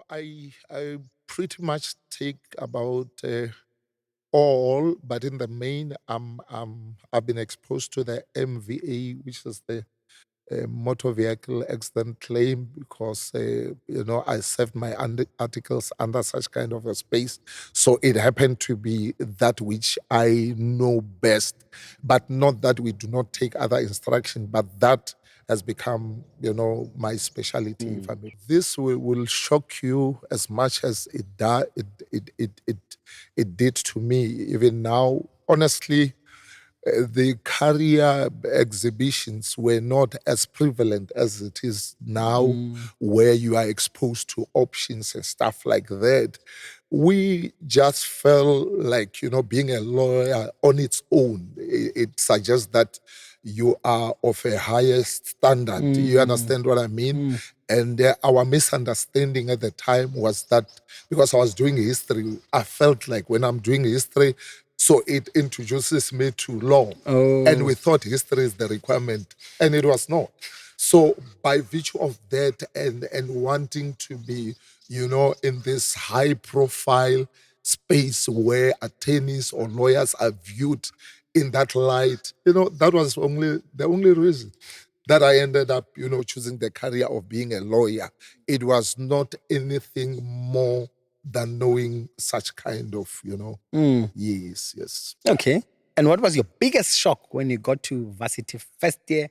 I pretty much take about all, but in the main, I've been exposed to the MVA, which is the motor vehicle accident claim, because I served my articles under such kind of a space, so it happened to be that which I know best, but not that we do not take other instruction, but that has become my specialty, if I may. This will shock you as much as it did to me. Even now, honestly, the career exhibitions were not as prevalent as it is now, where you are exposed to options and stuff like that. We just felt like, being a lawyer on its own, it suggests that you are of a higher standard. You understand what I mean? And our misunderstanding at the time was that because I was doing history, I felt like when I'm doing history, so it introduces me to law. And we thought history is the requirement, and it was not. So by virtue of that, and wanting to be, in this high profile space where attorneys or lawyers are viewed in that light, that was the only reason that I ended up, choosing the career of being a lawyer. It was not anything more than knowing such kind of, yes, yes. Okay. And what was your biggest shock when you got to varsity first year?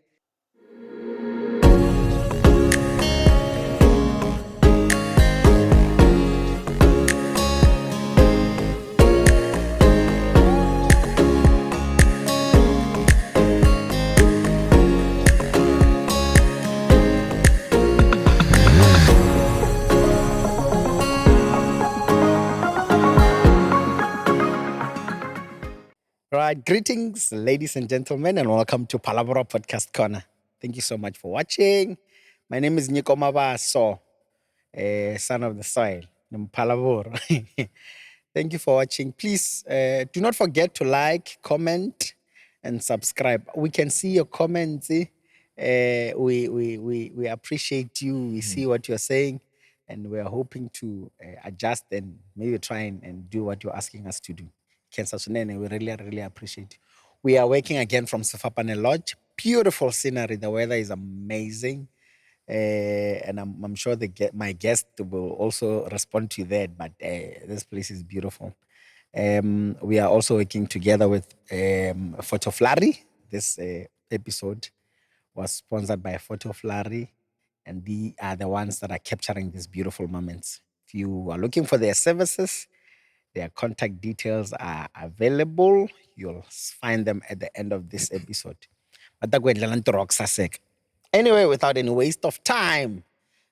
Right. Greetings, ladies and gentlemen, and welcome to Phalaborwa Podcast Corner. Thank you so much for watching. My name is Niko Mabaso, son of the soil, Phalaborwa. Thank you for watching. Please do not forget to like, comment, and subscribe. We can see your comments. We appreciate you. We see what you're saying, and we are hoping to adjust and maybe try and do what you're asking us to do. Cancer Sunene, we really, really appreciate you. We are working again from Sefapane Lodge. Beautiful scenery. The weather is amazing. And I'm sure my guest will also respond to that. But this place is beautiful. We are also working together with Photo Flurry. This episode was sponsored by Photo Flurry, and they are the ones that are capturing these beautiful moments. If you are looking for their services, their contact details are available. You'll find them at the end of this episode. Anyway, without any waste of time,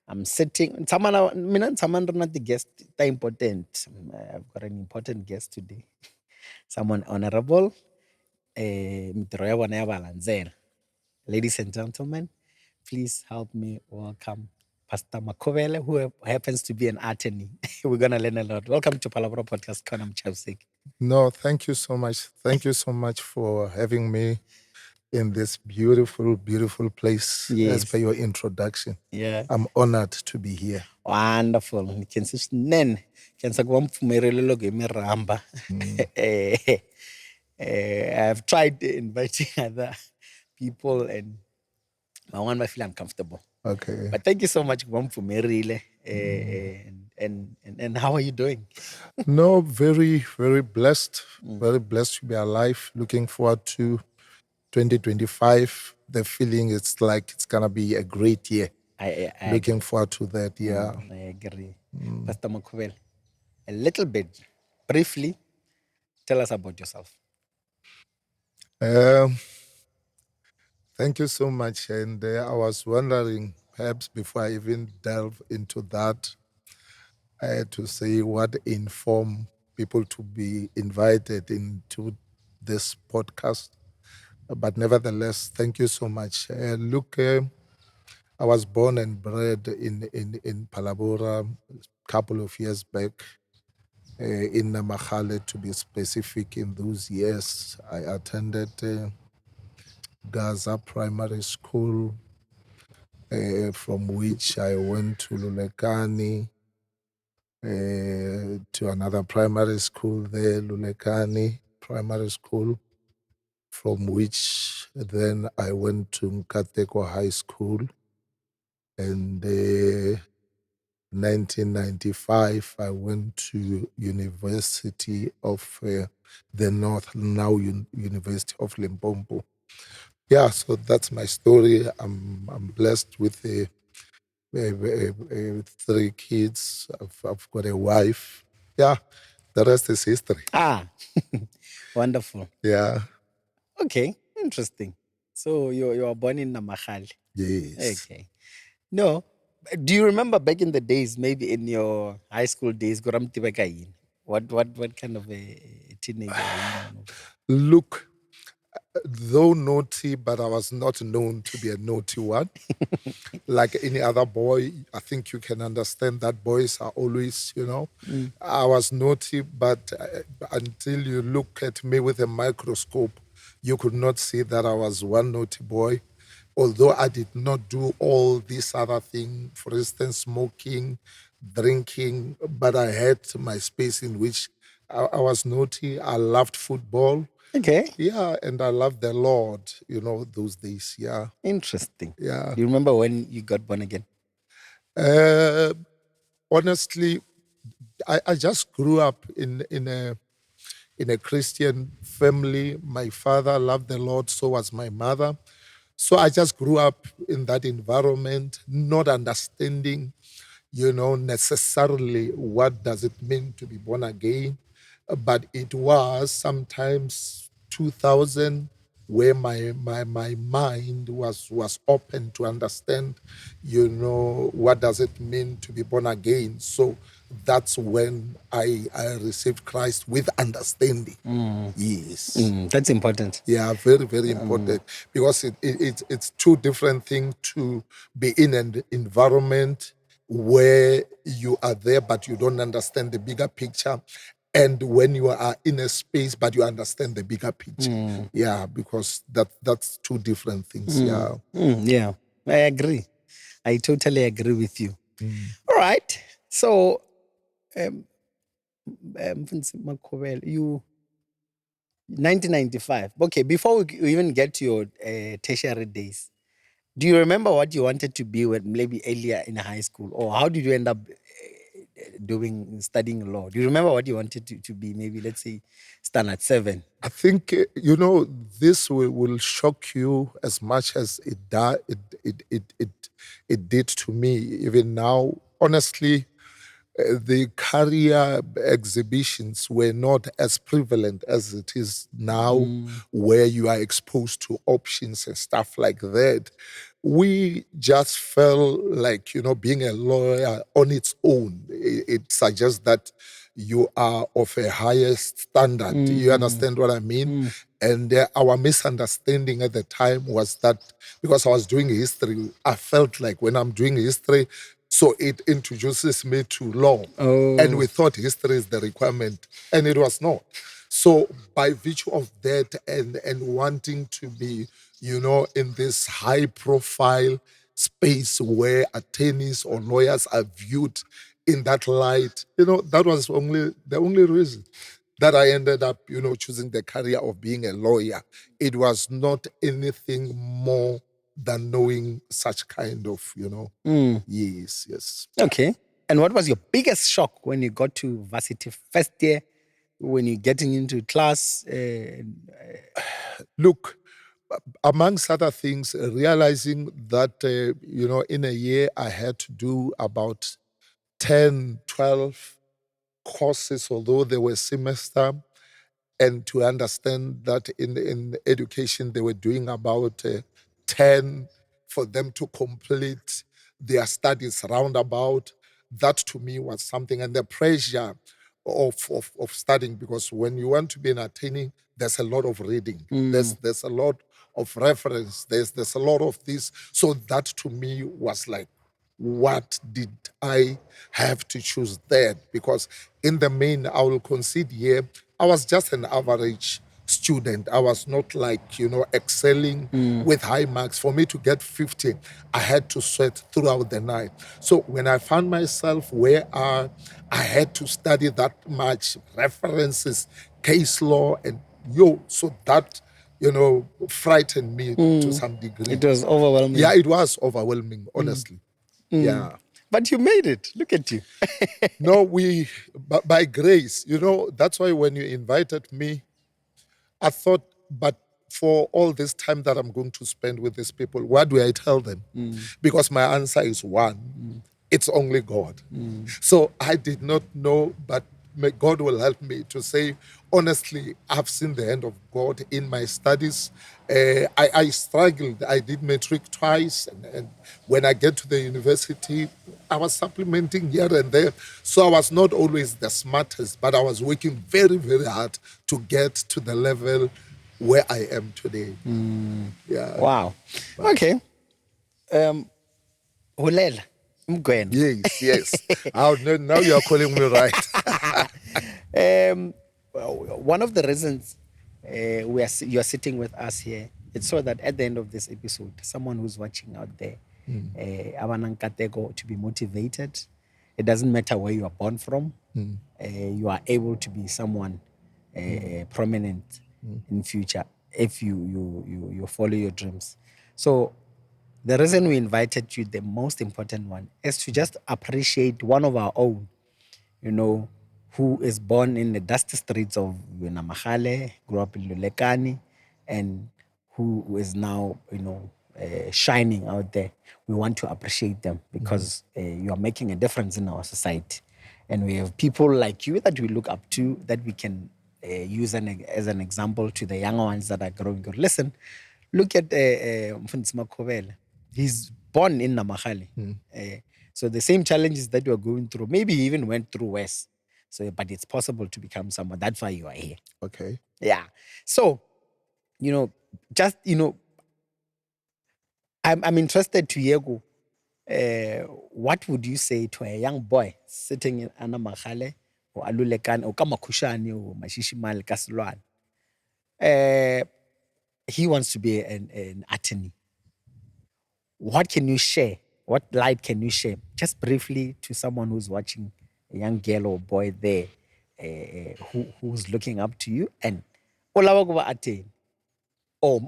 I'm sitting. Someone not the guest. Important. I've got an important guest today. Someone honorable. Ladies and gentlemen, please help me welcome Pastor Makhubela, who happens to be an attorney. We're going to learn a lot. Welcome to Phalaborwa Podcast. Konam Chapsik. No, thank you so much. Thank you so much for having me in this beautiful, beautiful place, as per your introduction. Yeah. I'm honored to be here. Wonderful. Nen. I've tried inviting other people, and I feel uncomfortable. Okay. But thank you so much, for Merile. And how are you doing? No, very, very blessed. Very blessed to be alive. Looking forward to 2025. The feeling it's like it's gonna be a great year. I Looking forward to that. Yeah. I agree. Pastor Makhubela, a little bit, briefly, tell us about yourself. Thank you so much. And I was wondering, perhaps before I even delve into that, I had to say what informed people to be invited into this podcast. But nevertheless, thank you so much. Look, I was born and bred in Phalaborwa a couple of years back, in Namahale to be specific. In those years, I attended Gaza Primary School, from which I went to Lulekani, to another primary school there, Lulekani Primary School, from which then I went to Nkateko High School. And 1995, I went to University of the North, now University of Limpopo. Yeah, so that's my story. I'm blessed with 3 kids. I've got a wife. Yeah, the rest is history. Ah, wonderful. Yeah. Okay, interesting. So you were born in Namakhali. Yes. Okay. No. Do you remember back in the days, maybe in your high school days, what kind of a teenager were you known of? Look, though naughty, but I was not known to be a naughty one. Like any other boy, I think you can understand that boys are always, I was naughty, but until you look at me with a microscope, you could not see that I was one naughty boy. Although I did not do all these other things, for instance, smoking, drinking, but I had my space in which I was naughty. I loved football. Okay. Yeah, and I loved the Lord, those days. Yeah. Interesting. Yeah. Do you remember when you got born again? Uh, honestly, I just grew up in a Christian family. My father loved the Lord, so was my mother. So I just grew up in that environment, not understanding, necessarily what does it mean to be born again. But it was sometimes 2000 where my mind was open to understand, what does it mean to be born again. So that's when I received Christ with understanding. Yes. That's important. Yeah, very, very important, because it's two different things to be in an environment where you are there but you don't understand the bigger picture, and when you are in a space but you understand the bigger picture. Yeah, because that's two different things. Yeah. Yeah, I agree. I totally agree with you. All right. So, Mfundisi Makhubela, you 1995. Okay, before we even get to your tertiary days, do you remember what you wanted to be when maybe earlier in high school, or how did you end up studying law? Do you remember what you wanted to be? Maybe let's say standard 7. I think this will shock you as much as it did to me. Even now, honestly, the career exhibitions were not as prevalent as it is now, where you are exposed to options and stuff like that. We just felt like, being a lawyer on its own, it suggests that you are of a higher standard. You understand what I mean? And our misunderstanding at the time was that because I was doing history, I felt like when I'm doing history, so it introduces me to law. And we thought history is the requirement, and it was not. So by virtue of that and wanting to be, in this high profile space where attorneys or lawyers are viewed in that light, that was only the only reason that I ended up, choosing the career of being a lawyer. It was not anything more than knowing such kind of, yes, yes. Okay. And what was your biggest shock when you got to varsity first year, when you're getting into class? Look, amongst other things, realizing that, in a year I had to do about 10, 12 courses, although they were semester, and to understand that in education they were doing about 10 for them to complete their studies roundabout. That to me was something, and the pressure of studying, because when you want to be an attorney, there's a lot of reading, there's a lot of reference, there's a lot of this. So that to me was like, what did I have to choose that? Because in the main, I will concede here, I was just an average student. I was not like, excelling with high marks. For me to get 50, I had to sweat throughout the night. So when I found myself where I had to study that much, references, case law, and so that, frightened me to some degree. It was overwhelming. Yeah, it was overwhelming, honestly. Yeah. But you made it. Look at you. No, by grace, that's why when you invited me, I thought, but for all this time that I'm going to spend with these people, what do I tell them? Because my answer is one. It's only God. So I did not know, but God will help me to say, honestly, I've seen the hand of God in my studies. I struggled. I did matric twice. And when I get to the university, I was supplementing here and there. So I was not always the smartest, but I was working very, very hard to get to the level where I am today. Yeah. Wow. Okay. Hulela. Mgwena. Yes. Now you are calling me right. One of the reasons you are sitting with us here, it's so that at the end of this episode, someone who's watching out there, to be motivated. It doesn't matter where you are born from. You are able to be someone prominent in future if you follow your dreams. So the reason we invited you, the most important one, is to just appreciate one of our own, who is born in the dusty streets of Mahale, grew up in Lulekani, and who is now, shining out there. We want to appreciate them because you are making a difference in our society. And we have people like you that we look up to, that we can use as an example to the younger ones that are growing. Listen, look at H.S Makhubela. He's born in Namahale. So the same challenges that you are going through, maybe he even went through worse. So, but it's possible to become someone. That's why you are here. Okay. Yeah. So, I'm interested to hear, what would you say to a young boy sitting in Anamahale or Alulekane or Kamakushani or Mashishimal Kaslwan? He wants to be an attorney. What can you share? What light can you share? Just briefly to someone who's watching, a young girl or boy there, who's looking up to you, and or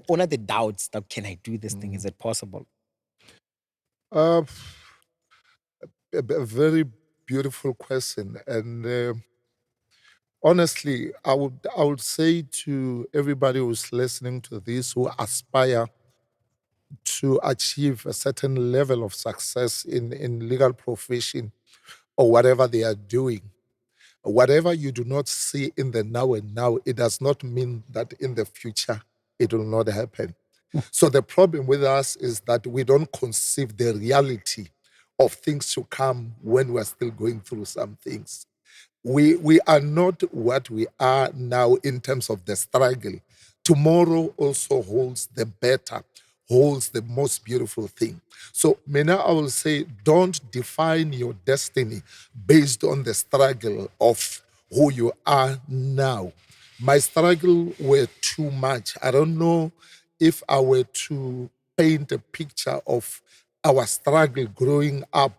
one of the doubts that, can I do this thing? Is it possible? A very beautiful question, and honestly, I would say to everybody who's listening to this, who aspire to achieve a certain level of success in legal profession or whatever they are doing, whatever you do not see in the now and now, it does not mean that in the future it will not happen. So the problem with us is that we don't conceive the reality of things to come when we're still going through some things. We are not what we are now in terms of the struggle. Tomorrow also holds the better, holds the most beautiful thing. So, Mena, I will say, don't define your destiny based on the struggle of who you are now. My struggle were too much. I don't know if I were to paint a picture of our struggle growing up,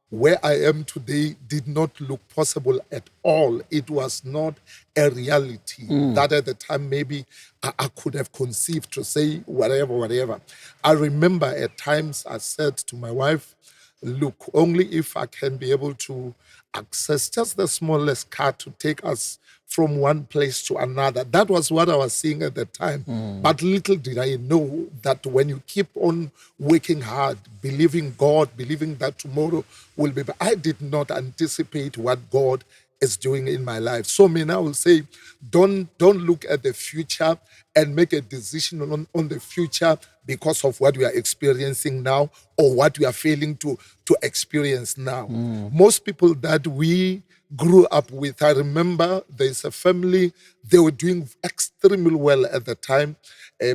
where I am today did not look possible at all. It was not a reality that at the time maybe I could have conceived to say whatever. I remember at times I said to my wife, look, only if I can be able to access just the smallest car to take us from one place to another. That was what I was seeing at the time. But little did I know that when you keep on working hard, believing God, believing that tomorrow will be, I did not anticipate what God is doing in my life. So I will say, don't look at the future and make a decision on the future because of what we are experiencing now or what we are failing to experience now. Most people that we grew up with, I remember there's a family, they were doing extremely well at the time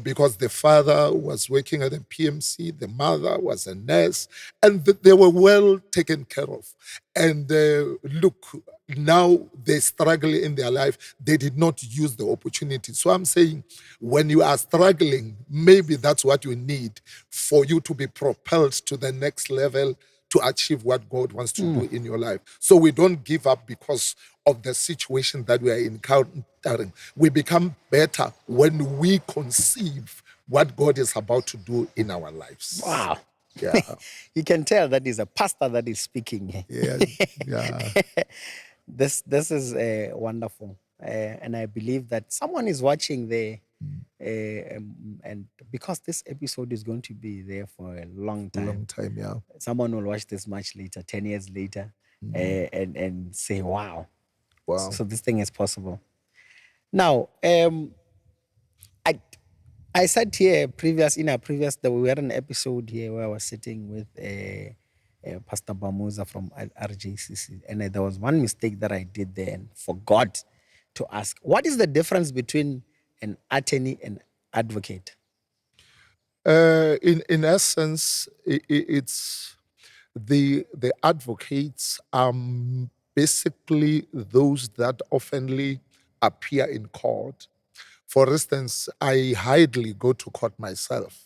because the father was working at a PMC, the mother was a nurse, and they were well taken care of. And look, now they struggle in their life. They did not use the opportunity. So I'm saying, when you are struggling, maybe that's what you need for you to be propelled to the next level to achieve what God wants to do in your life. So we don't give up because of the situation that we are encountering. We become better when we conceive what God is about to do in our lives. Wow. Yeah. You can tell that is a pastor that is speaking. Yeah. Yeah. This is wonderful, and I believe that someone is watching there, and because this episode is going to be there for a long time, Long time, yeah. someone will watch this much later, 10 years later, and say, "Wow, Wow. so this thing is possible." Now, I I said here in our previous that we had an episode here where I was sitting with Pastor Bamuza from RJCC, and there was one mistake that I did there and forgot to ask. What is the difference between an attorney and advocate? In essence, it's the advocates are basically those that oftenly appear in court. For instance, I hardly go to court myself.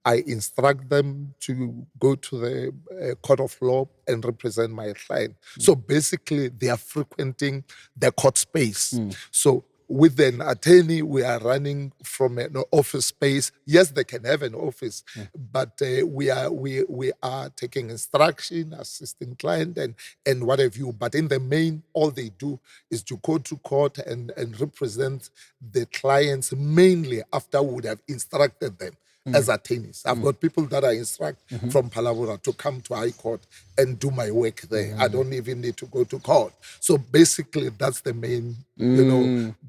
I instruct them to go to the court of law and represent my client. So basically, they are frequenting the court space. So with an attorney, we are running from an office space. Yes, they can have an office, but we are taking instruction, assisting client, and what have you. But in the main, all they do is to go to court and represent the clients, mainly after we would have instructed them as attorneys. I've got people that I instruct from Phalaborwa to come to High Court and do my work there. I don't even need to go to court. So basically, that's the main,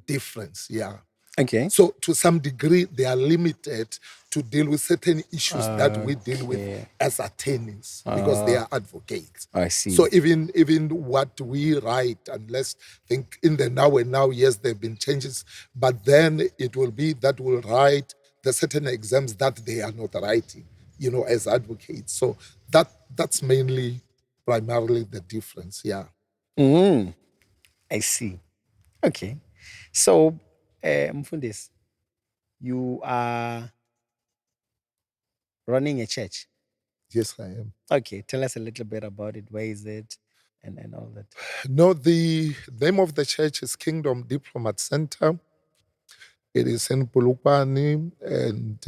difference. Yeah. Okay. So to some degree, they are limited to deal with certain issues that we deal with as attorneys because they are advocates. I see. So even what we write, unless think in the now and now, yes, there have been changes, but then it will be that we'll write the certain exams that they are not writing, as advocates. So that's primarily the difference. Yeah. I see. Okay. So, Mfundis, you are running a church. Yes, I am. Okay, tell us a little bit about it. Where is it, and all that? No, the name of the church is Kingdom Diplomats Centre. It is in Polokwane, and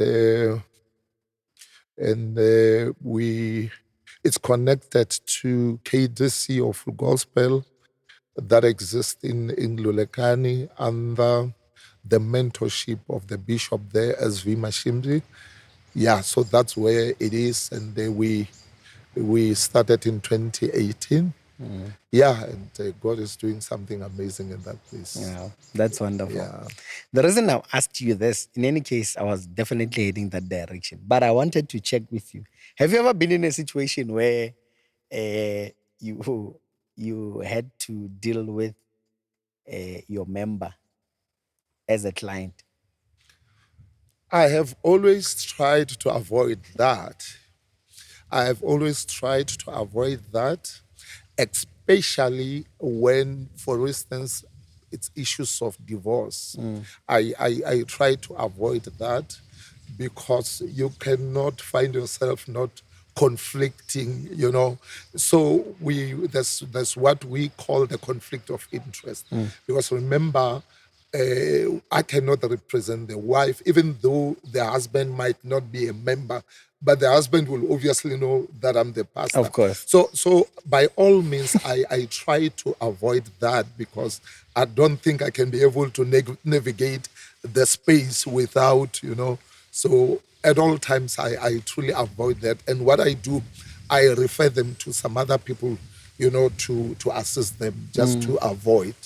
it's connected to KDC of Gospel that exists in Lulekani under the mentorship of the bishop there, S.V. Mashimzi. Yeah, so that's where it is, and we started in 2018. Yeah, and God is doing something amazing in that place. Yeah, that's wonderful. Yeah. The reason I asked you this, in any case, I was definitely heading that direction. But I wanted to check with you. Have you ever been in a situation where you had to deal with your member as a client? I have always tried to avoid that. Especially when, for instance, it's issues of divorce. I try to avoid that because you cannot find yourself not conflicting, So there's what we call the conflict of interest. Because remember, I cannot represent the wife, even though the husband might not be a member, but the husband will obviously know that I'm the pastor. Of course. So by all means, I try to avoid that because I don't think I can be able to navigate the space without, So at all times, I truly avoid that. And what I do, I refer them to some other people, to assist them just to avoid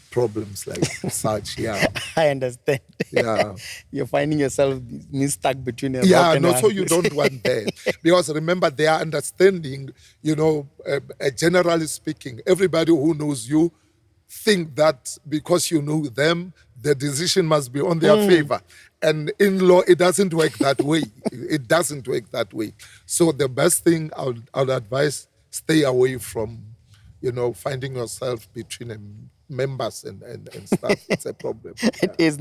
problems like such. Yeah. I understand. Yeah. You're finding yourself stuck between a rock Yeah, and no, a so you don't want that. Because remember, they are understanding, generally speaking, everybody who knows you think that because you know them, the decision must be on their favor. And in law, it doesn't work that way. It doesn't work that way. So the best thing I would advise, stay away from finding yourself between members and stuff, it's a problem. It Yeah, is.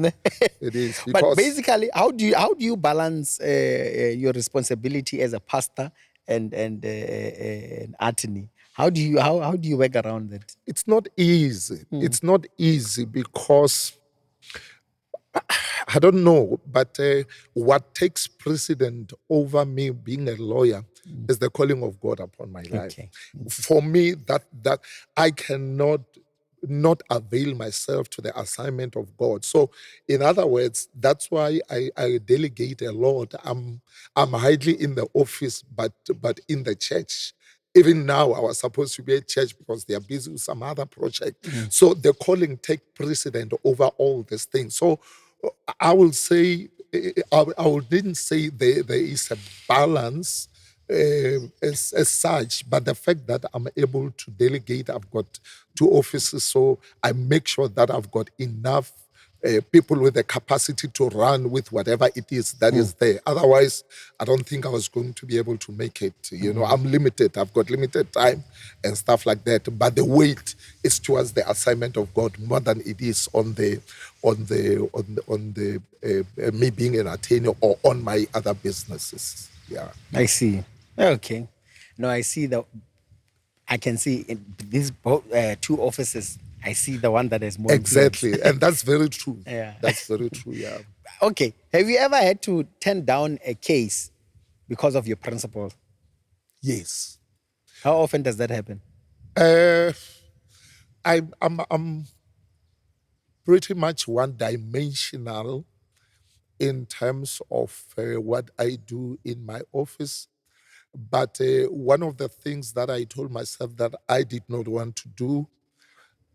it is But because basically, how do you balance your responsibility as a pastor and an attorney? How do you work around that? it's not easy. It's not easy because I don't know, but what takes precedent over me being a lawyer is the calling of God upon my life. Okay. For me, that I cannot not avail myself to the assignment of God. So, in other words, that's why I delegate a lot. I'm hardly in the office, but in the church. Even now, I was supposed to be at church because they are busy with some other project. So the calling take precedent over all these things. So I will say, I didn't say there is a balance as such, but the fact that I'm able to delegate, I've got two offices, so I make sure that I've got enough people with the capacity to run with whatever it is that is there. Otherwise, I don't think I was going to be able to make it. I'm limited. I've got limited time and stuff like that. But the weight is towards the assignment of God more than it is on the me being an attorney or on my other businesses. Yeah. I see. Okay. No, I see that. I can see in these two offices. I see the one that has more influence. Exactly. And that's very true. Yeah. That's very true. Yeah. Okay. Have you ever had to turn down a case because of your principles? Yes. How often does that happen? I'm pretty much one-dimensional in terms of what I do in my office. But one of the things that I told myself that I did not want to do,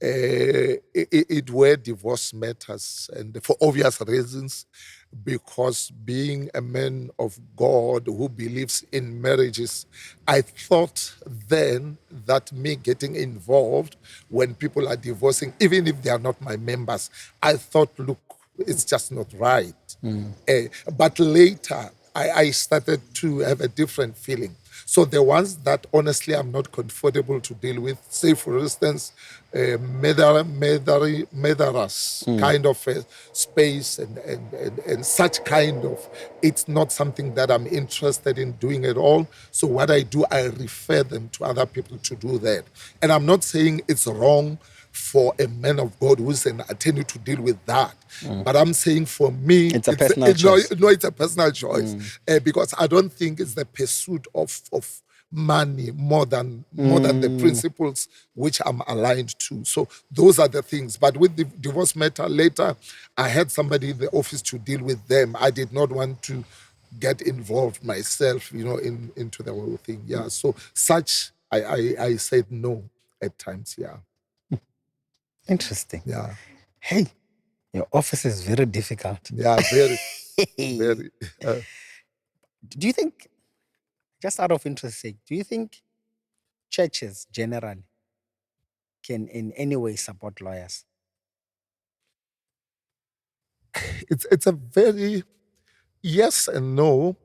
it were divorce matters, and for obvious reasons, because being a man of God who believes in marriages, I thought then that me getting involved when people are divorcing, even if they are not my members, I thought, look, it's just not right. But later, I started to have a different feeling. So the ones that honestly I'm not comfortable to deal with, say for instance, murderous kind of a space and such kind of, it's not something that I'm interested in doing at all. So what I do, I refer them to other people to do that. And I'm not saying it's wrong for a man of God who's an attorney to deal with that. But I'm saying for me, It's a personal choice. No, it's a personal choice because I don't think it's the pursuit of money more than the principles which I'm aligned to. So those are the things. But with the divorce matter later, I had somebody in the office to deal with them. I did not want to get involved myself, into the whole thing. Yeah. So such I said no at times. Yeah. Interesting. Yeah. Hey, your office is very difficult. Yeah. Very, very. Do you think, just out of interest sake, do you think churches generally can in any way support lawyers? It's a very yes and no,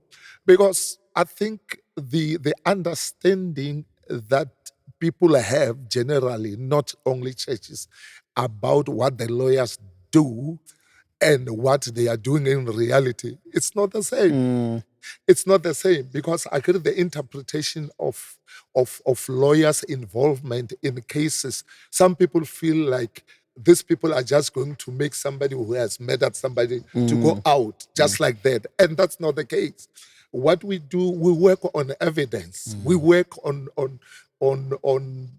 because I think the understanding that people have generally, not only churches, about what the lawyers do and what they are doing in reality, it's not the same. It's not the same because I get the interpretation of lawyers' involvement in cases. Some people feel like these people are just going to make somebody who has murdered somebody to go out just like that. And that's not the case. What we do, we work on evidence. We work on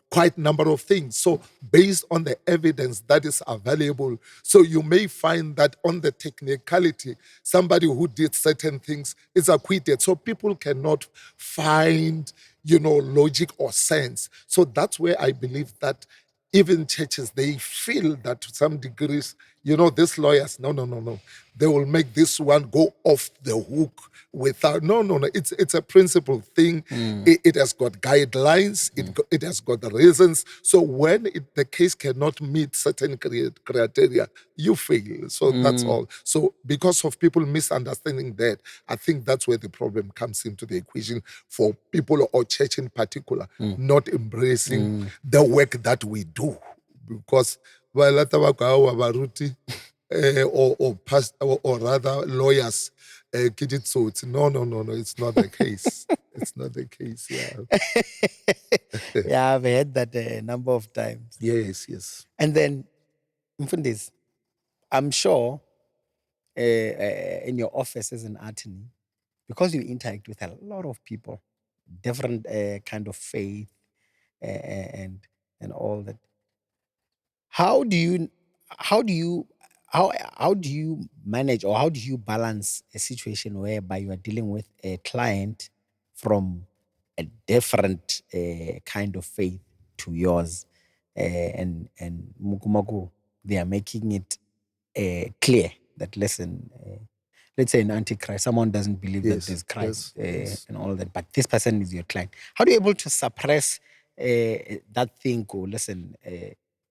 quite a number of things. So based on the evidence that is available, so you may find that on the technicality, somebody who did certain things is acquitted. So people cannot find, logic or sense. So that's where I believe that even churches, they feel that to some degrees, these lawyers, no. They will make this one go off the hook without, no. It's a principle thing. It has got guidelines. It has got the reasons. So when the case cannot meet certain criteria, you fail. So that's all. So because of people misunderstanding that, I think that's where the problem comes into the equation for people or church in particular, not embracing the work that we do. Because or past or rather lawyers no, it's not the case. It's not the case. Yeah, I've heard that a number of times. Yes. And then, Mfundis, I'm sure in your office as an attorney, because you interact with a lot of people, different kind of faith and all that. How do you how do you how do you manage, or how do you balance a situation whereby you are dealing with a client from a different kind of faith to yours, and Mukumaku, they are making it clear that, listen, let's say in Antichrist, someone doesn't believe that there's Christ and all that, but this person is your client. How are you able to suppress that thing? Or listen,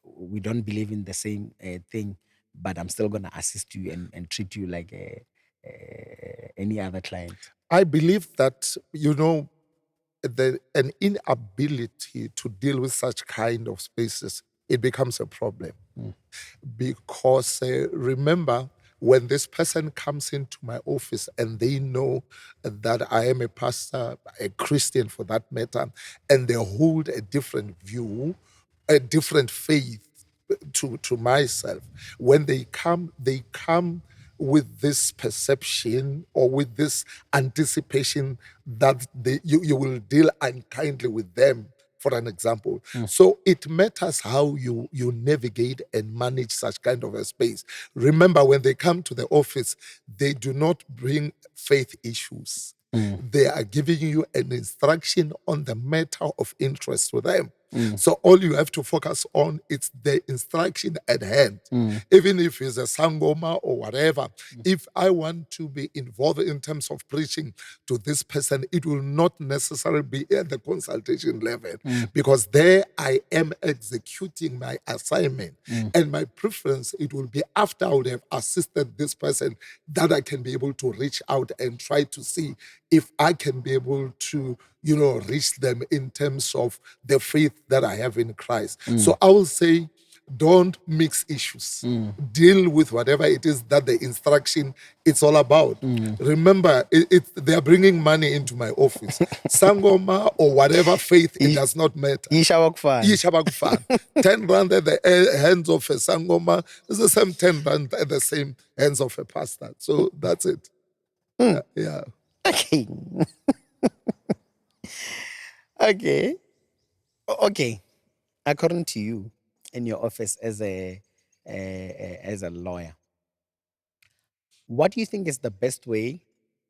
we don't believe in the same thing, but I'm still going to assist you and treat you like any other client. I believe that, an inability to deal with such kind of spaces, it becomes a problem. Because remember, when this person comes into my office and they know that I am a pastor, a Christian for that matter, and they hold a different view, a different faith to myself, when they come with this perception or with this anticipation that you will deal unkindly with them, for an example. So it matters how you navigate and manage such kind of a space. Remember, when they come to the office, they do not bring faith issues. They are giving you an instruction on the matter of interest to them. So all you have to focus on is the instruction at hand. Even if it's a sangoma or whatever, if I want to be involved in terms of preaching to this person, it will not necessarily be at the consultation level, because there I am executing my assignment. And my preference, it will be after I would have assisted this person, that I can be able to reach out and try to see if I can be able to, reach them in terms of the faith that I have in Christ. So I will say, don't mix issues. Deal with whatever it is that the instruction it's all about. Remember, they are bringing money into my office. Sangoma or whatever faith, it does not matter. Yishabakufan. 10 rand at the hands of a sangoma is the same 10 rand at the same hands of a pastor. So that's it. Yeah. Okay. Okay. Okay. According to you, in your office as a lawyer, what do you think is the best way,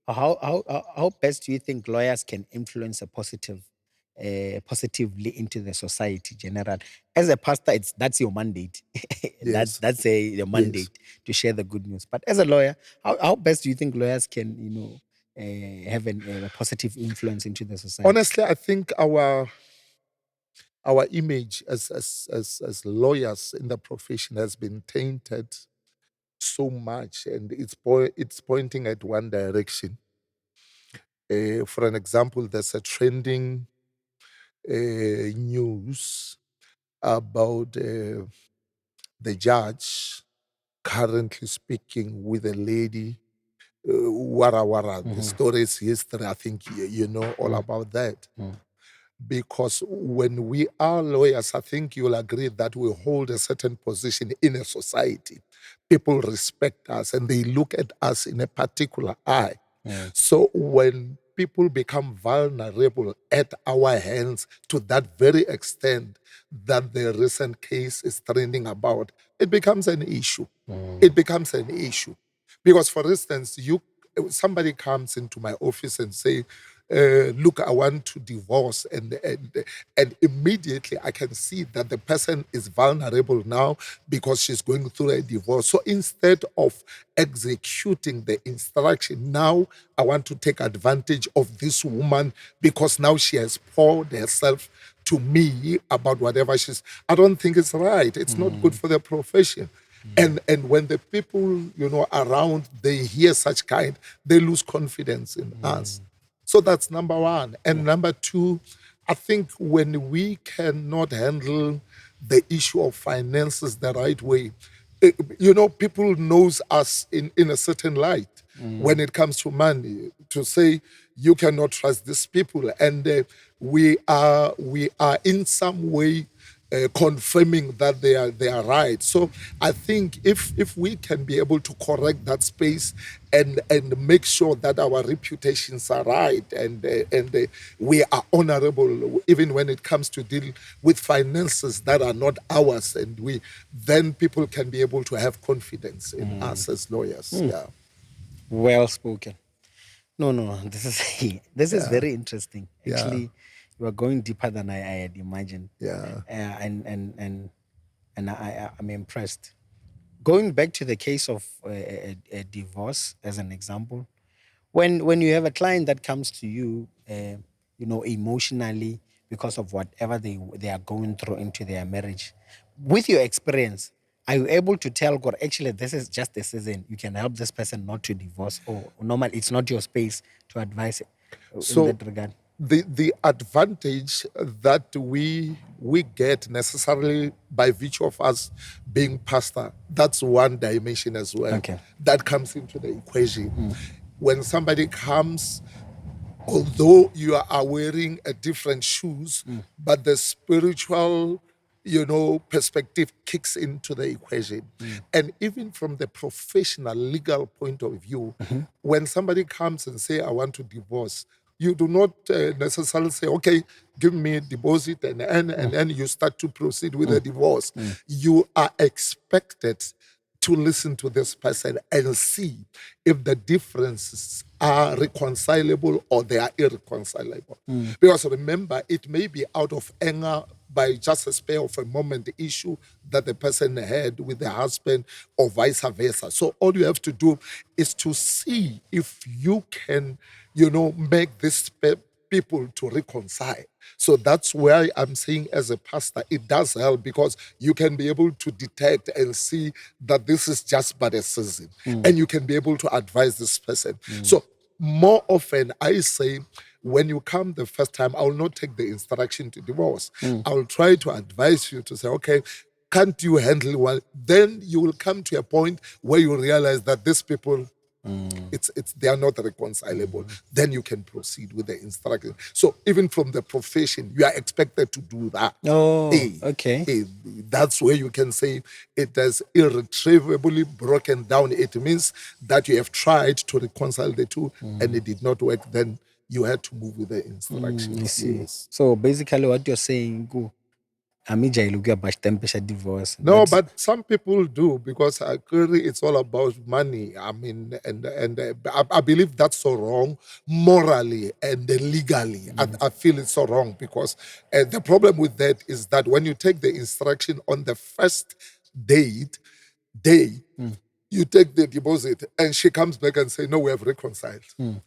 or how best do you think lawyers can influence a positively into the society general? As a pastor, that's your mandate. Yes. That's your mandate to share the good news. But as a lawyer, how best do you think lawyers can have a positive influence into the society? Honestly, I think our image as lawyers in the profession has been tainted so much, and it's pointing at one direction. For an example, there's a trending news about the judge currently speaking with a lady. Wara wara, the story is history. I think you know all about that. Because when we are lawyers, I think you'll agree that we hold a certain position in a society. People respect us and they look at us in a particular eye. So when people become vulnerable at our hands to that very extent that the recent case is trending about, it becomes an issue. It becomes an issue. Because, for instance, somebody comes into my office and say, look, I want to divorce, and immediately I can see that the person is vulnerable now because she's going through a divorce. So instead of executing the instruction, now I want to take advantage of this woman because now she has poured herself to me about whatever she's. I don't think it's right. It's not good for the profession. And when the people, around, they hear such kind, they lose confidence in us. So that's number one. And number two, I think when we cannot handle the issue of finances the right way, people knows us in a certain light when it comes to money, to say you cannot trust these people, and we are in some way confirming that they are right. So I think if we can be able to correct that space and make sure that our reputations are right, and we are honorable even when it comes to deal with finances that are not ours, and then people can be able to have confidence in us as lawyers. Yeah. Well spoken. No, no, this is this is very interesting. Yeah. Actually, you are going deeper than I had imagined. Yeah. And I'm impressed. Going back to the case of a divorce as an example, when you have a client that comes to you, emotionally because of whatever they are going through into their marriage, with your experience, are you able to tell God, actually, this is just a season, you can help this person not to divorce, or normal, it's not your space to advise in So that regard? the advantage that we get necessarily by virtue of us being pastor, that's one dimension as well. Okay. That comes into the equation. When somebody comes, although you are wearing a different shoes, but the spiritual, perspective kicks into the equation. And even from the professional legal point of view, when somebody comes and say, I want to divorce, you do not necessarily say, okay, give me a deposit, and then you start to proceed with the divorce. You are expected to listen to this person and see if the differences are reconcilable or they are irreconcilable. Because remember, it may be out of anger by just a spare of a moment issue that the person had with the husband, or vice versa. So all you have to do is to see if you can, make this people to reconcile. So that's why I'm saying, as a pastor, it does help, because you can be able to detect and see that this is just but a season, and you can be able to advise this person. So more often, I say, when you come the first time, I will not take the instruction to divorce. I will try to advise you to say, okay, can't you handle one? Then you will come to a point where you realize that these people, it's they are not reconcilable. Then you can proceed with the instruction. So even from the profession, you are expected to do that. Oh, okay. That's where you can say it has irretrievably broken down. It means that you have tried to reconcile the two and it did not work. Then you had to move with the instructions. I see. Yes. So basically, what you're saying, go, divorce. No, That's, but some people do, because clearly it's all about money. I mean, and I believe that's so wrong morally and legally. I feel it's so wrong, because the problem with that is that when you take the instruction on the first day, you take the deposit and she comes back and say, no, we have reconciled.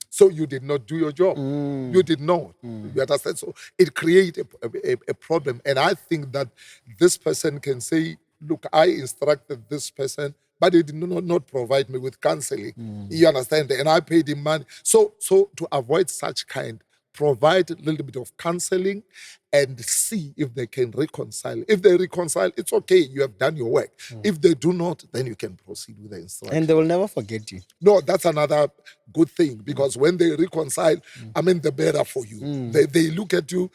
So you did not do your job. You did not. You understand? So it creates a problem. And I think that this person can say, look, I instructed this person, but he did not provide me with counseling. You understand? And I paid him money. So to avoid such kind, provide a little bit of counseling and see if they can reconcile. If they reconcile, it's okay. You have done your work. If they do not, then you can proceed with the instruction. and they will never forget you. No, that's another good thing, because when they reconcile, I mean, the better for you. They look at you,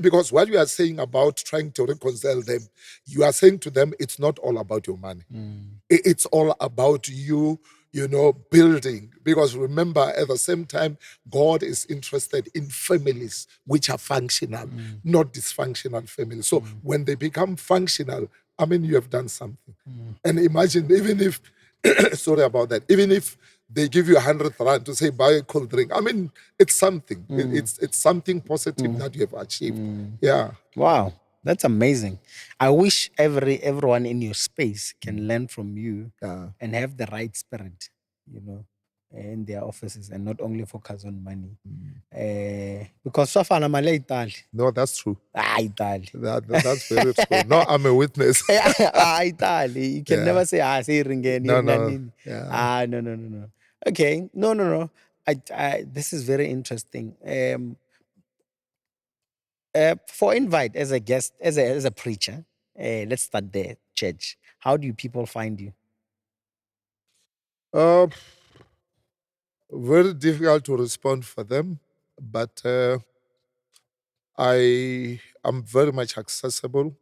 because what you are saying about trying to reconcile them, you are saying to them, it's not all about your money. It's all about you, building. Because remember, at the same time, God is interested in families which are functional, not dysfunctional families. So when they become functional, I mean, you have done something. And imagine, even if, sorry about that, even if they give you 100 rand to say buy a cold drink. I mean, it's something. It's something positive that you have achieved. Yeah. Wow, that's amazing. I wish everyone in your space can learn from you Yeah. and have the right spirit, you know, in their offices and not only focus on money. Because so far, I'm a Italy. No, that's true. Italy. That's very true. No, I'm a witness. Italy. You can Yeah. never say, say ringeni, No, no. ringanini. Yeah. No. Okay. No. This is very interesting. For invite as a guest, as a preacher, let's start there. Church. How do people find you? Uh, very difficult to respond for them, but I am very much accessible.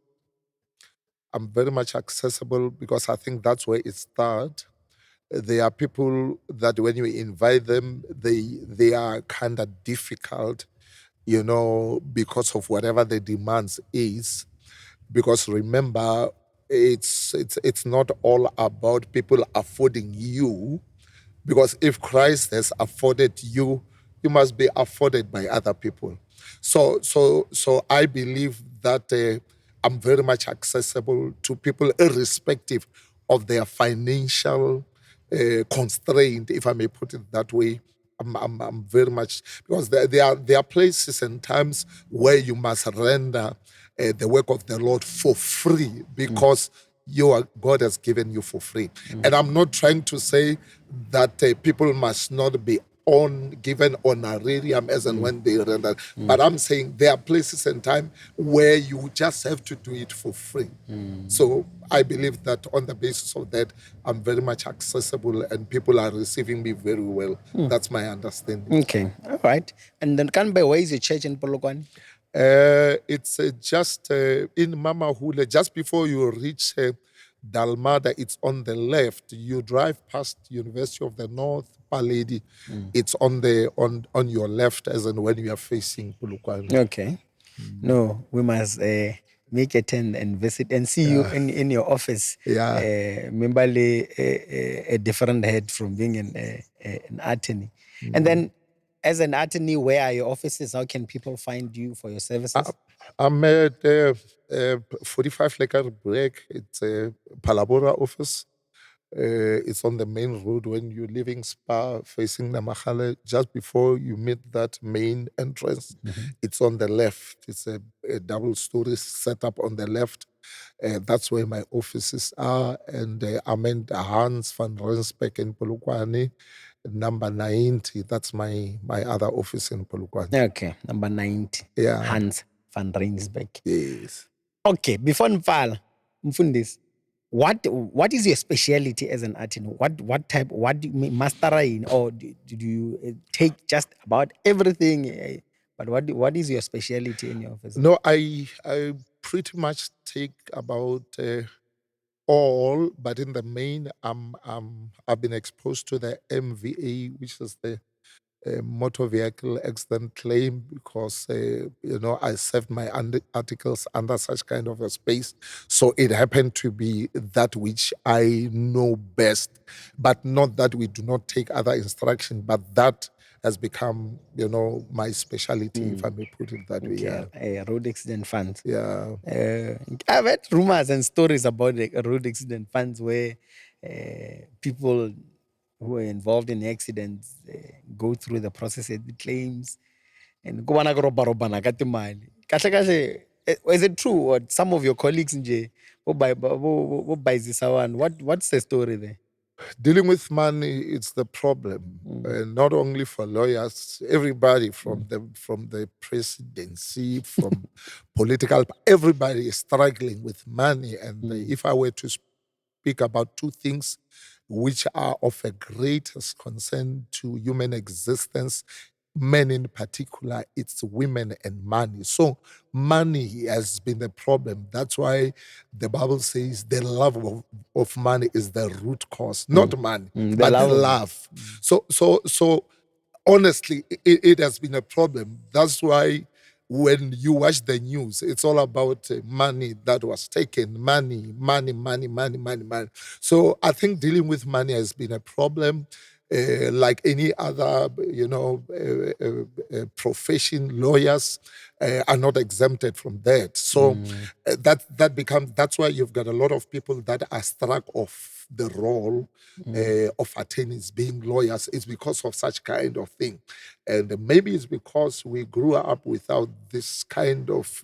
I'm very much accessible because I think that's where it starts. There are people that when you invite them, they are kind of difficult, because of whatever the demands is. Because remember, it's not all about people affording you, because if Christ has afforded you, you must be afforded by other people. So I believe that I'm very much accessible to people, irrespective of their financial constraint, if I may put it that way. I'm very much, because there are places and times where you must render the work of the Lord for free, because God has given you for free. And I'm not trying to say that people must not be given honorarium as and when they render, but I'm saying there are places and time where you just have to do it for free. So I believe that on the basis of that, I'm very much accessible and people are receiving me very well. That's my understanding. Okay. All right. And then where is your church in Polokwane? It's just in Mamahule, just before you reach Dalmada. It's on the left. You drive past University of the North, Paledi. It's on your left, as in when you are facing Polokwane. Okay. No, we must make a turn and visit and see you in your office. Yeah. Remember a different head from being an attorney. And then, as an attorney, where are your offices? How can people find you for your services? I'm at 45 Lekar Break. It's a Phalaborwa office. It's on the main road when you're leaving Spa facing the Mahale, just before you meet that main entrance. It's on the left. It's a double story setup on the left. That's where my offices are. And I'm in the Hans van Rensbeck in Polokwane, number 90. That's my other office in Polokwane. Okay, number 90. Yeah. Hans van Rensbeck. Yes. Okay, before Mfundis, what is your specialty as an attorney? What do you master in, or do you take just about everything? But what is your specialty in your office? No, I pretty much take about all, but in the main, I've been exposed to the MVA, which is the motor vehicle accident claim, because I served my articles under such kind of a space, so it happened to be that which I know best. But not that we do not take other instruction, but that has become my specialty, if I may put it that way. Yeah. Road accident funds. Yeah. I've heard rumors and stories about the road accident funds where people who are involved in accidents go through the process of the claims and go on robana ka timali. Kahle kahle, is it true, or some of your colleagues nje bo buy this one? What's the story there? Dealing with money, it's the problem. Not only for lawyers, everybody from the presidency, from political, everybody is struggling with money. And if I were to speak about two things which are of a greatest concern to human existence, men in particular, it's women and money. So money has been the problem. That's why the Bible says the love of money is the root cause, not money, but the love. So honestly, it has been a problem. That's why when you watch the news, it's all about money that was taken, money. So I think dealing with money has been a problem. like any other, profession, lawyers are not exempted from that. So that's why you've got a lot of people that are struck off the role of attorneys being lawyers. It's because of such kind of thing, and maybe it's because we grew up without this kind of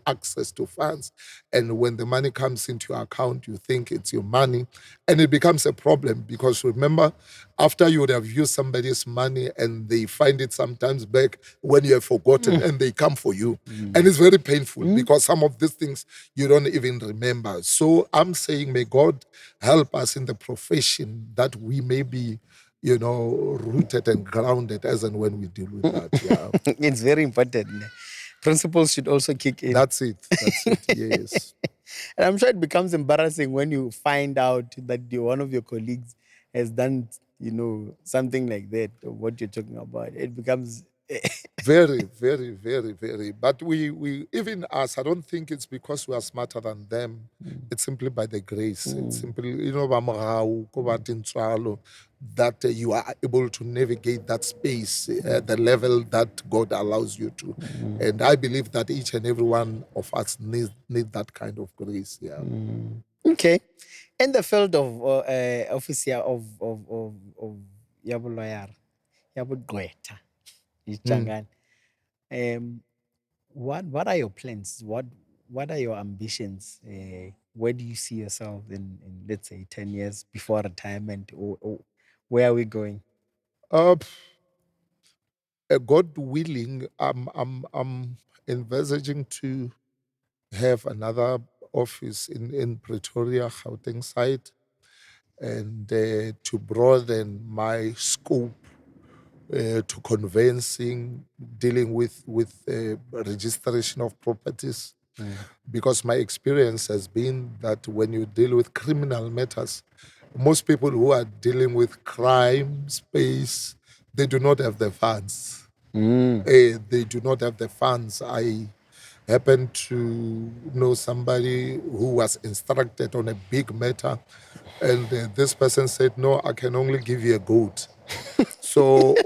access to funds, and when the money comes into your account, you think it's your money, and it becomes a problem because remember, after you would have used somebody's money and they find it sometimes back when you have forgotten and they come for you. And it's very painful because some of these things you don't even remember. So I'm saying, may God help us in the profession that we may be, rooted and grounded as and when we deal with that. Yeah. It's very important. Principles should also kick in. That's it. That's it. Yes. And I'm sure it becomes embarrassing when you find out that one of your colleagues has done, something like that, or what you're talking about. It becomes Very, very, very, very. But we even us, I don't think it's because we are smarter than them. It's simply by the grace. It's simply, ba morao, ko ba tintswalo, that you are able to navigate that space at the level that God allows you to. And I believe that each and every one of us need that kind of grace. Yeah. okay. In the field of officer of Yabo lawyer, Yabo Gweta, Ichangani. What are your plans? What are your ambitions? Where do you see yourself in let's say 10 years before retirement, or where are we going? Uh, God willing, I'm envisaging to have another office in Pretoria, Gauteng side, and to broaden my scope to conveyancing, dealing with registration of properties. Because my experience has been that when you deal with criminal matters, most people who are dealing with crime space, they do not have the funds. They do not have the funds. I happen to know somebody who was instructed on a big matter, and this person said, "No, I can only give you a goat." So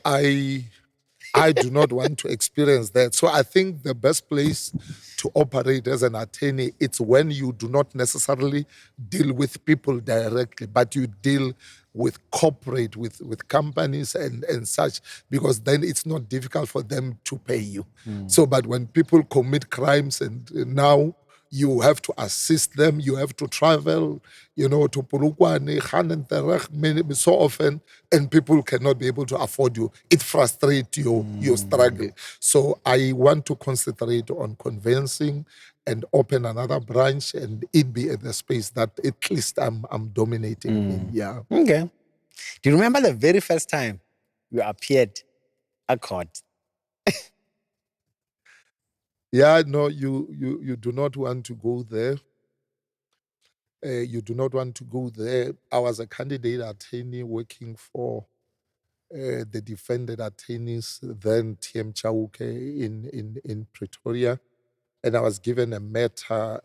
I do not want to experience that. So I think the best place to operate as an attorney, it's when you do not necessarily deal with people directly, but you deal with corporate, with companies and such, because then it's not difficult for them to pay you. So, but when people commit crimes and now you have to assist them, you have to travel, to Polokwane, Hanenterech, so often, and people cannot be able to afford you. It frustrates your struggle. So I want to concentrate on convincing and open another branch and it be in the space that at least I'm dominating in. Yeah. Okay. Do you remember the very first time you appeared at court? Yeah, no, you do not want to go there. You do not want to go there. I was a candidate attorney working for the defendant attorneys, then TM Chauke in Pretoria. And I was given a matter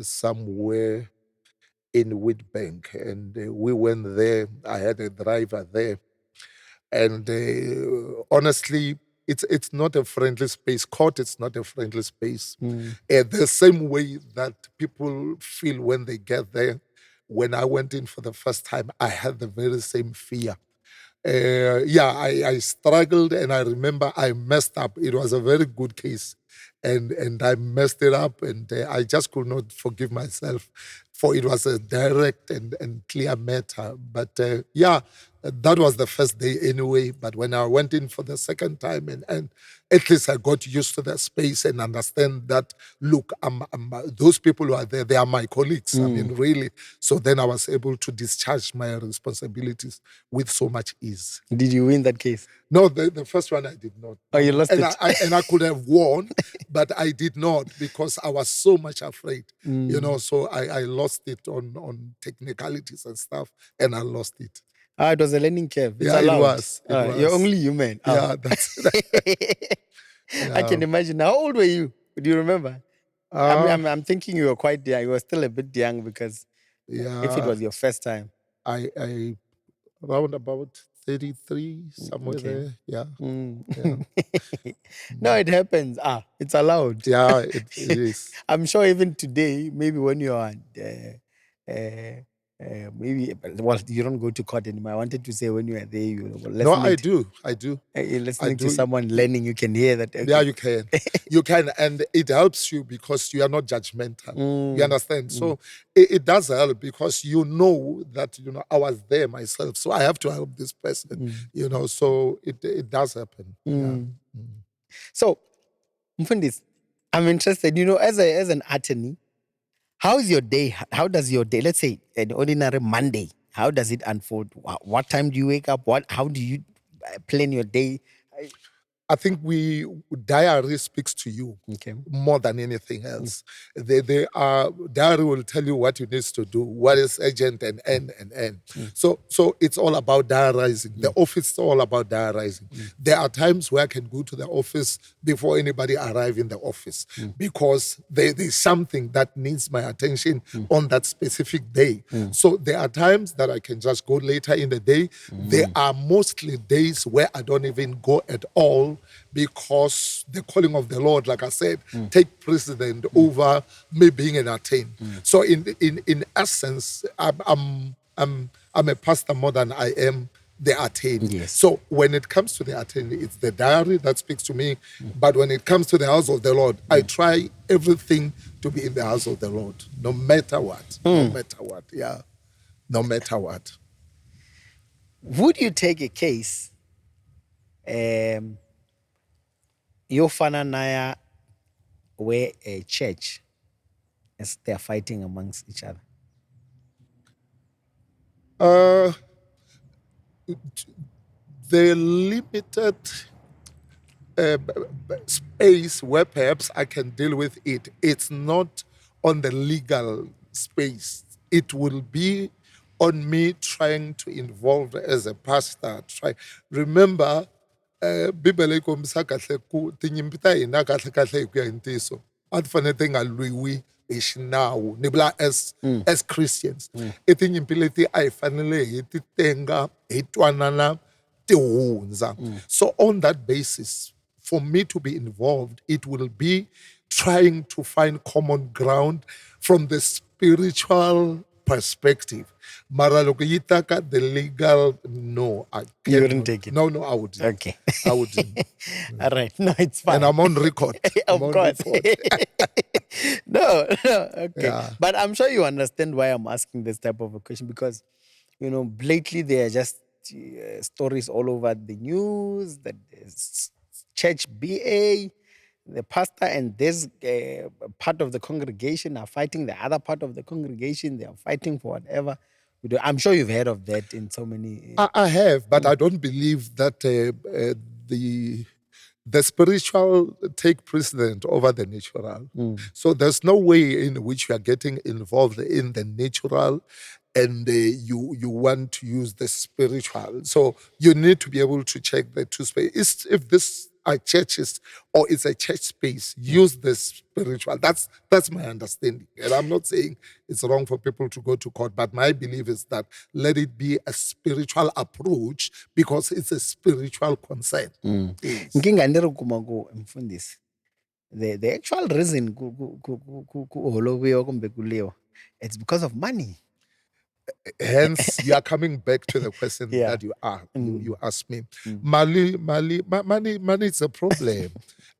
somewhere in Witbank. And we went there. I had a driver there. And honestly, it's not a friendly space. Court, it's not a friendly space. The same way that people feel when they get there. When I went in for the first time, I had the very same fear. Yeah, I struggled, and I remember I messed up. It was a very good case, and I messed it up, and I just could not forgive myself, for it was a direct and clear matter. But yeah, that was the first day anyway. But when I went in for the second time, and at least I got used to the space and understand that, look, those people who are there, they are my colleagues. I mean, really. So then I was able to discharge my responsibilities with so much ease. Did you win that case? No, the first one I did not. Oh, you lost and it. I could have won, but I did not because I was so much afraid. So I lost it on technicalities and stuff, and I lost it. It was a learning curve. It's Yeah, allowed. it was. You're only human. Yeah, that's I can imagine. How old were you? Do you remember? I'm thinking you were quite young. You were still a bit young because if it yeah. was your first time. I around about 33, somewhere Okay. there. Yeah. No, it happens. It's allowed. Yeah, it is. I'm sure even today, maybe when you are maybe, well, you don't go to court anymore. I wanted to say when you are there, you were No, I listening to, do. I do. you're I listening to do. someone learning, you can hear that. Yeah, Okay. you can. You can. And it helps you because you are not judgmental. You understand? So it does help because you know that, I was there myself. So I have to help this person, so it does happen. Yeah. So, Mfundis, I'm interested, as an attorney, how is your day? How does your day, let's say an ordinary Monday, how does it unfold? What time do you wake up? How do you plan your day? I think diary speaks to you Okay. more than anything else. Diary will tell you what you need to do, what is urgent and end. So it's all about diarizing. The office is all about diarizing. There are times where I can go to the office before anybody arrive in the office because there's something that needs my attention on that specific day. So there are times that I can just go later in the day. There are mostly days where I don't even go at all because the calling of the Lord, like I said, take precedent over me being entertained. So in essence, I'm a pastor more than I am the attained. Yes. So when it comes to the attained, it's the diary that speaks to me. But when it comes to the house of the Lord, I try everything to be in the house of the Lord, no matter what. No matter what. Yeah. No matter what. Would you take a case, Yofana Naya, where a church, as they're fighting amongst each other? The limited space where perhaps I can deal with it, it's not on the legal space. It will be on me trying to involve as a pastor. Remember, Bibele yi kombisa kahle ku tinyimpi ta hina kahle kahle hi ku ya hi ntiyiso a ti fanele ti nga lwiwi hi xinawu ni vula as Christians i tinyimpi leti a hi fanele hi ti tenga hi twanana ti hundza. So on that basis, for me to be involved, it will be trying to find common ground from the spiritual perspective. Mara loko yi ta ka the legal, no, I You wouldn't cannot. take it? No, I wouldn't. Okay. I wouldn't. All right. No, it's fine. And I'm on record. Of I'm on course. record. No, okay. Yeah. But I'm sure you understand why I'm asking this type of a question because, lately there are just stories all over the news that there's church BA, the pastor and this part of the congregation are fighting the other part of the congregation. They are fighting for whatever. I'm sure you've heard of that in so many. I have, but I don't believe that the spiritual take precedent over the natural. So there's no way in which you are getting involved in the natural and you want to use the spiritual. So you need to be able to check the two spaces. If this are churches or it's a church space, use the spiritual. That's my understanding. And I'm not saying it's wrong for people to go to court, but my belief is that let it be a spiritual approach because it's a spiritual concern. Yes. Nkinga ni ri kuma ku mfundisi, the actual reason ku holoviwa kumbe ku liwa, it's because of money. Hence, you are coming back to the question Yeah. that you asked me. Money is a problem.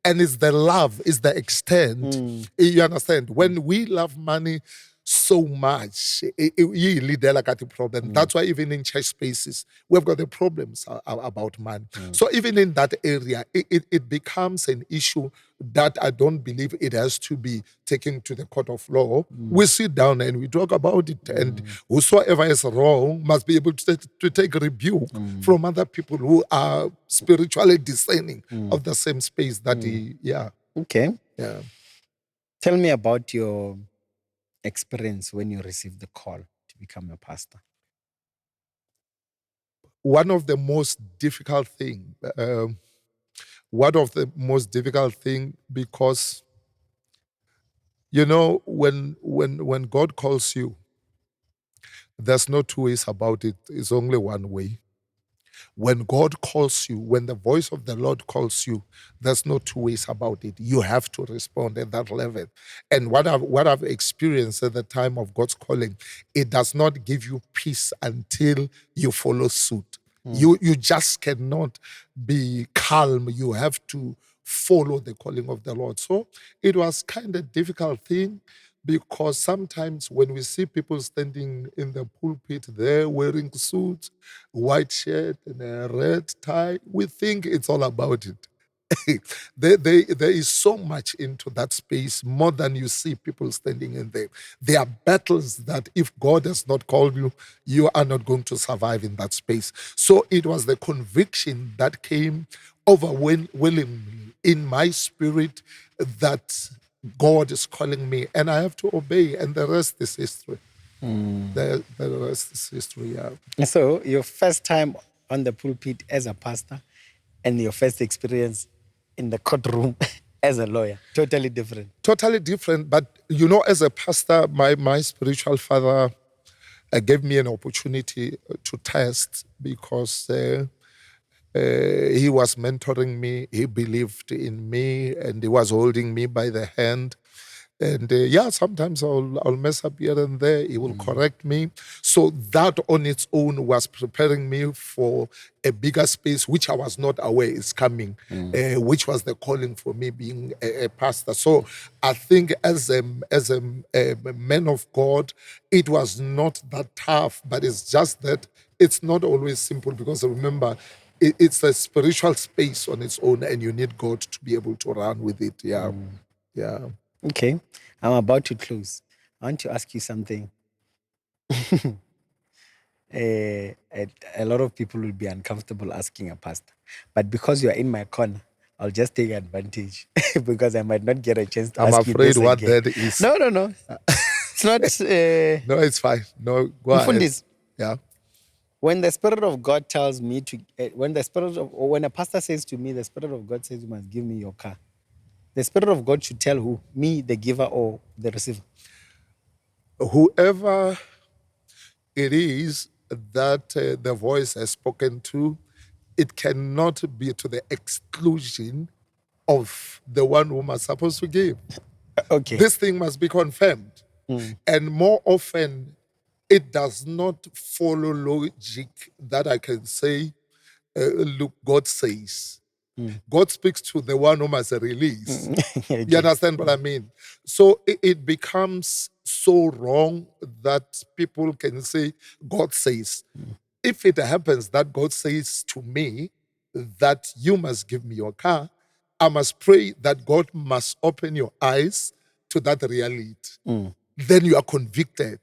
And it's the love, it's the extent. You understand? When we love money so much, you lead there like at the problem. That's why even in church spaces, we've got the problems about money. So even in that area, it becomes an issue that I don't believe it has to be taken to the court of law. We sit down and we talk about it, and whosoever is wrong must be able to take rebuke from other people who are spiritually discerning of the same space that yeah. Okay. Yeah. Tell me about your experience when you received the call to become a pastor. One of the most difficult thing, because when God calls you, there's no two ways about it. It's only one way. When God calls you, when the voice of the Lord calls you, there's no two ways about it. You have to respond at that level. And what I've experienced at the time of God's calling, it does not give you peace until you follow suit. You just cannot be calm. You have to follow the calling of the Lord. So it was kind of difficult thing, because sometimes when we see people standing in the pulpit there wearing suits, white shirt and a red tie, we think it's all about it. There is so much into that space, more than you see people standing in there. There are battles that if God has not called you, you are not going to survive in that space. So it was the conviction that came overwhelmingly in my spirit that God is calling me and I have to obey, and the rest is history. The rest is history, yeah. So, your first time on the pulpit as a pastor and your first experience in the courtroom as a lawyer, totally different. Totally different. But as a pastor, my spiritual father gave me an opportunity to test, because he was mentoring me. He believed in me, and he was holding me by the hand. And sometimes I'll mess up here and there. He will correct me. So that on its own was preparing me for a bigger space, which I was not aware is coming, which was the calling for me being a pastor. So I think as a man of God, it was not that tough, but it's just that it's not always simple, because remember, it's a spiritual space on its own, and you need God to be able to run with it. Yeah. Yeah. Okay, I'm about to close. I want to ask you something. A lot of people will be uncomfortable asking a pastor, but because you are in my corner, I'll just take advantage because I might not get a chance to I'm ask you afraid this what again. that is. No, it's not. No, it's fine. No, go ahead. Mfundisi, Yeah. when the Spirit of God tells me to, when a pastor says to me, the Spirit of God says you must give me your car, the Spirit of God should tell who? Me, the giver, or the receiver? Whoever it is that the voice has spoken to, it cannot be to the exclusion of the one whom are supposed to give. Okay. This thing must be confirmed. And more often, it does not follow logic that I can say, look, God says. God speaks to the one whom has a release. Okay. You understand what I mean? So it becomes so wrong that people can say, God says. If it happens that God says to me that you must give me your car, I must pray that God must open your eyes to that reality. Then you are convicted.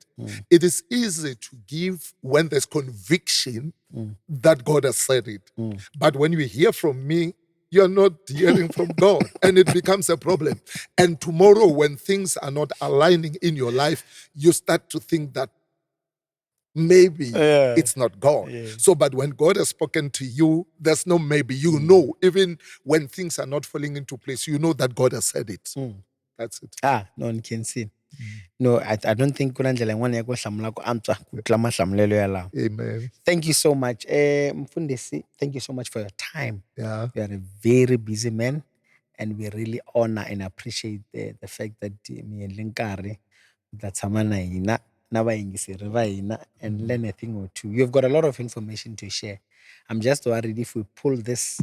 It is easy to give when there's conviction that God has said it. But when you hear from me, you're not hearing from God, and it becomes a problem. And tomorrow, when things are not aligning in your life, you start to think that maybe it's not God. So, but when God has spoken to you, there's no maybe. You know, even when things are not falling into place, you know that God has said it. That's it. No one can see. No, I don't think kuna ndlela yin'wana ya ku hlamula ku antswa ku tlula mahlamulelo yalawo. Amen. Thank you so much. Mfundisi, thank you so much for your time. Yeah. You are a very busy man, and we really honor and appreciate the fact that mi endle nkarhi mi ta tshama na hina na vayingiseri va hina and learn a thing or two. You've got a lot of information to share. I'm just worried if we pull this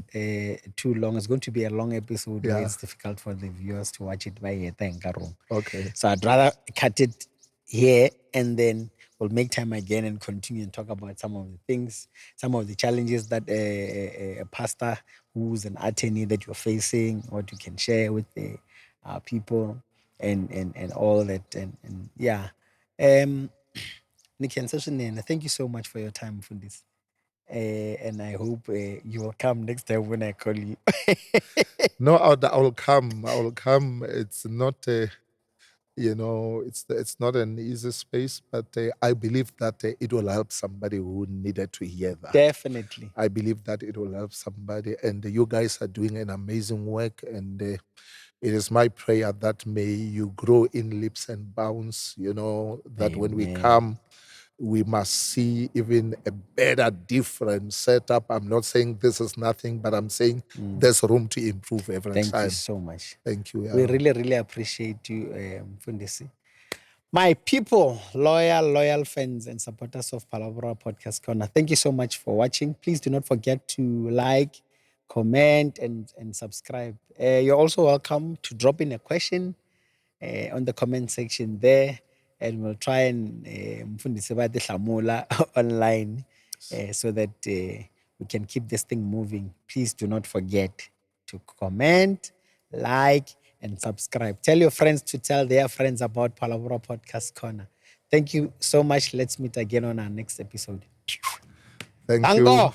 too long, it's going to be a long episode where Yeah. it's difficult for the viewers to watch it by room. Okay. So I'd rather cut it here, and then we'll make time again and continue and talk about some of the things, some of the challenges that a pastor who's an attorney that you're facing, what you can share with the people and all that. And yeah. Nikki and Sasha, thank you so much for your time for this. And I hope you will come next time when I call you. No, I'll come. I will come. It's not it's not an easy space, but I believe that it will help somebody who needed to hear that. Definitely. I believe that it will help somebody, and you guys are doing an amazing work, and it is my prayer that may you grow in leaps and bounds, that when we Amen. come, we must see even a better, different setup. I'm not saying this is nothing, but I'm saying there's room to improve every Thank time. you so much. Thank you. We really, really appreciate you, Mfundisi. My people, loyal fans and supporters of Phalaborwa Podcast Corner, thank you so much for watching. Please do not forget to like, comment, and subscribe. You're also welcome to drop in a question on the comment section there, and we'll try and Mfundisi ba di hlamula online so that we can keep this thing moving. Please do not forget to comment, like, and subscribe. Tell your friends to tell their friends about Phalaborwa Podcast Corner. Thank you so much. Let's meet again on our next episode. Thank Dango. you.